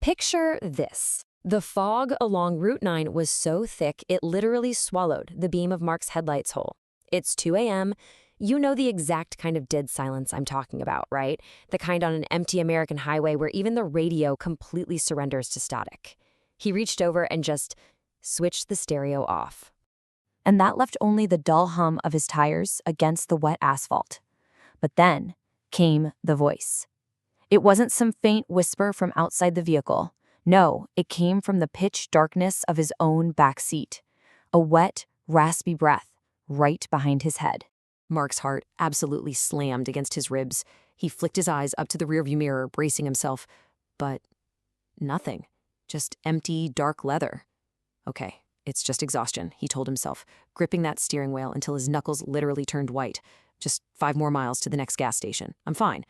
Picture this. The fog along Route 9 was so thick it literally swallowed the beam of Mark's headlights whole. It's 2 a.m. You know the exact kind of dead silence I'm talking about, right? The kind on an empty American highway where even the radio completely surrenders to static. He reached over and just switched the stereo off. And that left only the dull hum of his tires against the wet asphalt. But then came the voice. It wasn't some faint whisper from outside the vehicle. No, it came from the pitch darkness of his own back seat. A wet, raspy breath right behind his head. Mark's heart absolutely slammed against his ribs. He flicked his eyes up to the rearview mirror, bracing himself. But nothing. Just empty, dark leather. Okay, it's just exhaustion, he told himself, gripping that steering wheel until his knuckles literally turned white. Just 5 more miles to the next gas station. I'm fine.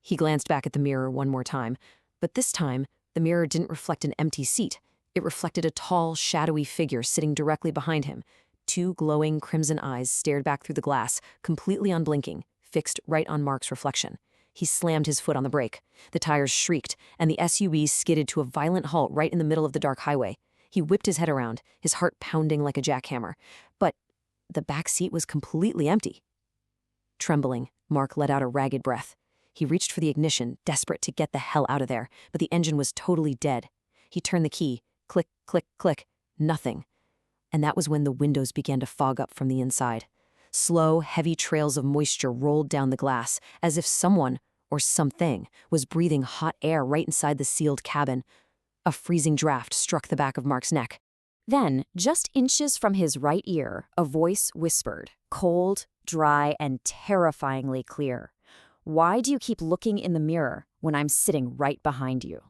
He glanced back at the mirror one more time, but this time, the mirror didn't reflect an empty seat. It reflected a tall, shadowy figure sitting directly behind him. 2 glowing crimson eyes stared back through the glass, completely unblinking, fixed right on Mark's reflection. He slammed his foot on the brake. The tires shrieked, and the SUV skidded to a violent halt right in the middle of the dark highway. He whipped his head around, his heart pounding like a jackhammer. But the back seat was completely empty. Trembling, Mark let out a ragged breath. He reached for the ignition, desperate to get the hell out of there, but the engine was totally dead. He turned the key. Click, click, click. Nothing. And that was when the windows began to fog up from the inside. Slow, heavy trails of moisture rolled down the glass, as if someone, or something, was breathing hot air right inside the sealed cabin. A freezing draft struck the back of Mark's neck. Then, just inches from his right ear, a voice whispered, cold, dry, and terrifyingly clear. Why do you keep looking in the mirror when I'm sitting right behind you?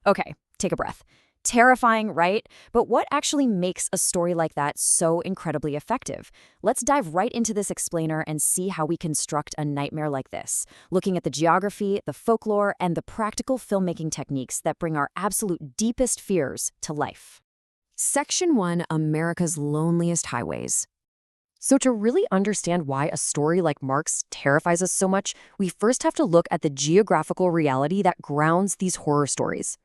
Okay, take a breath. Terrifying, right? But what actually makes a story like that so incredibly effective? Let's dive right into this explainer and see how we construct a nightmare like this, looking at the geography, the folklore, and the practical filmmaking techniques that bring our absolute deepest fears to life. Section 1, America's Loneliest Highways. So to really understand why a story like Mark's terrifies us so much, we first have to look at the geographical reality that grounds these horror stories.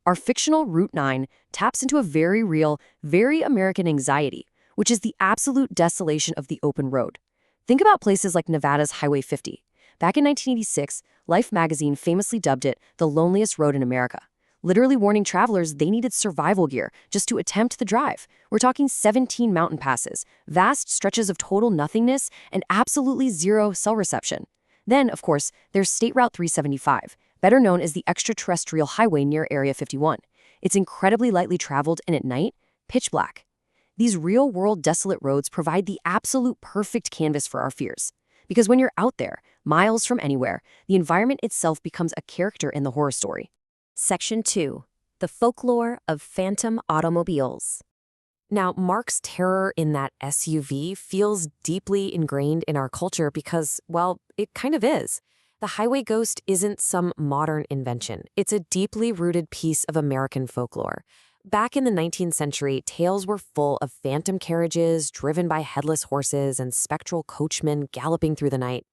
Our fictional Route 9 taps into a very real, very American anxiety, which is the absolute desolation of the open road. Think about places like Nevada's Highway 50. Back in 1986, Life magazine famously dubbed it the loneliest road in America, literally warning travelers they needed survival gear just to attempt the drive. We're talking 17 mountain passes, vast stretches of total nothingness, and absolutely zero cell reception. Then, of course, there's State Route 375, better known as the extraterrestrial highway near Area 51. It's incredibly lightly traveled and at night, pitch black. These real-world desolate roads provide the absolute perfect canvas for our fears. Because when you're out there, miles from anywhere, the environment itself becomes a character in the horror story. Section 2. The Folklore of Phantom Automobiles. Now, Mark's terror in that SUV feels deeply ingrained in our culture because, well, it kind of is. The highway ghost isn't some modern invention. It's a deeply rooted piece of American folklore. Back in the 19th century, tales were full of phantom carriages driven by headless horses and spectral coachmen galloping through the night.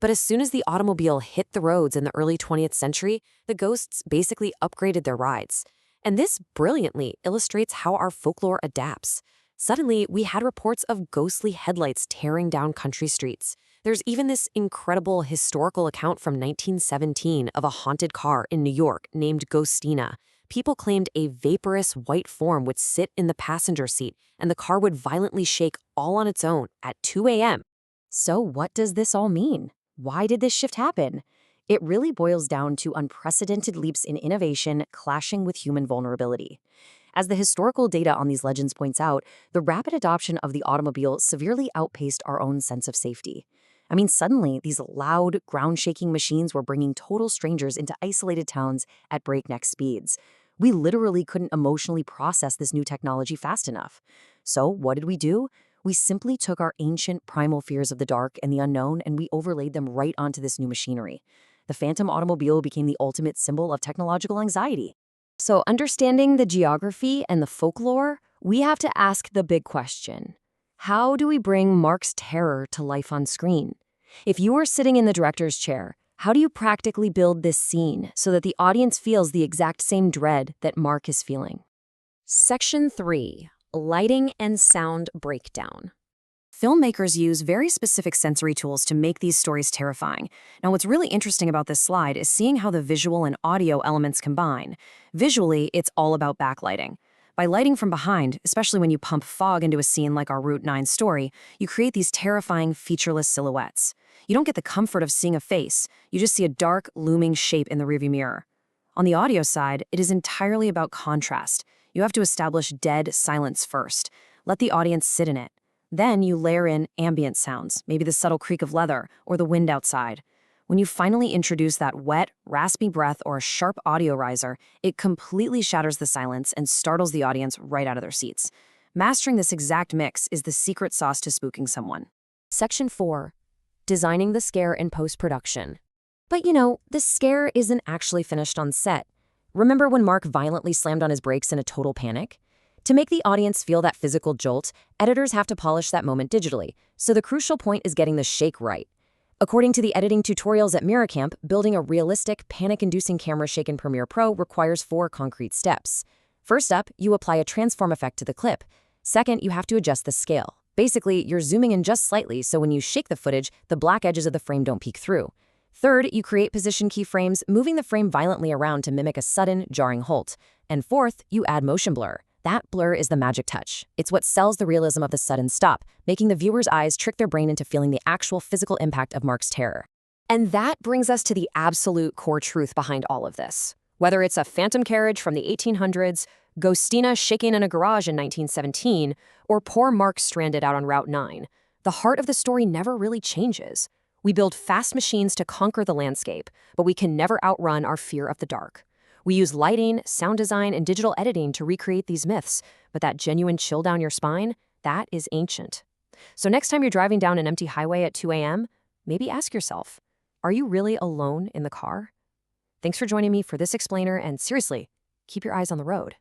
But as soon as the automobile hit the roads in the early 20th century, the ghosts basically upgraded their rides. And this brilliantly illustrates how our folklore adapts. Suddenly, we had reports of ghostly headlights tearing down country streets. There's even this incredible historical account from 1917 of a haunted car in New York named Ghostina. People claimed a vaporous white form would sit in the passenger seat, and the car would violently shake all on its own at 2 a.m. So what does this all mean? Why did this shift happen? It really boils down to unprecedented leaps in innovation clashing with human vulnerability. As the historical data on these legends points out, the rapid adoption of the automobile severely outpaced our own sense of safety. I mean, suddenly, these loud, ground-shaking machines were bringing total strangers into isolated towns at breakneck speeds. We literally couldn't emotionally process this new technology fast enough. So what did we do? We simply took our ancient primal fears of the dark and the unknown and we overlaid them right onto this new machinery. The phantom automobile became the ultimate symbol of technological anxiety. So understanding the geography and the folklore, we have to ask the big question. How do we bring Mark's terror to life on screen? If you were sitting in the director's chair, How do you practically build this scene so that the audience feels the exact same dread that Mark is feeling? Section 3. Lighting and Sound Breakdown. Filmmakers use very specific sensory tools to make these stories terrifying. Now, what's really interesting about this slide is seeing how the visual and audio elements combine. Visually, it's all about backlighting. By lighting from behind, especially when you pump fog into a scene like our Route 9 story, you create these terrifying, featureless silhouettes. You don't get the comfort of seeing a face, you just see a dark, looming shape in the rearview mirror. On the audio side, it is entirely about contrast. You have to establish dead silence first. Let the audience sit in it. Then you layer in ambient sounds, maybe the subtle creak of leather or the wind outside. When you finally introduce that wet, raspy breath or a sharp audio riser, it completely shatters the silence and startles the audience right out of their seats. Mastering this exact mix is the secret sauce to spooking someone. Section 4. Designing the scare in post-production. But the scare isn't actually finished on set. Remember when Mark violently slammed on his brakes in a total panic? To make the audience feel that physical jolt, editors have to polish that moment digitally, so the crucial point is getting the shake right. According to the editing tutorials at Miracamp, building a realistic, panic-inducing camera shake in Premiere Pro requires 4 concrete steps. First up, you apply a transform effect to the clip. Second, you have to adjust the scale. Basically, you're zooming in just slightly so when you shake the footage, the black edges of the frame don't peek through. Third, you create position keyframes, moving the frame violently around to mimic a sudden, jarring halt. And fourth, you add motion blur. That blur is the magic touch. It's what sells the realism of the sudden stop, making the viewer's eyes trick their brain into feeling the actual physical impact of Mark's terror. And that brings us to the absolute core truth behind all of this. Whether it's a phantom carriage from the 1800s, Ghostina shaking in a garage in 1917, or poor Mark stranded out on Route 9, the heart of the story never really changes. We build fast machines to conquer the landscape, but we can never outrun our fear of the dark. We use lighting, sound design, and digital editing to recreate these myths, but that genuine chill down your spine, that is ancient. So next time you're driving down an empty highway at 2 a.m., maybe ask yourself, are you really alone in the car? Thanks for joining me for this explainer, and seriously, keep your eyes on the road.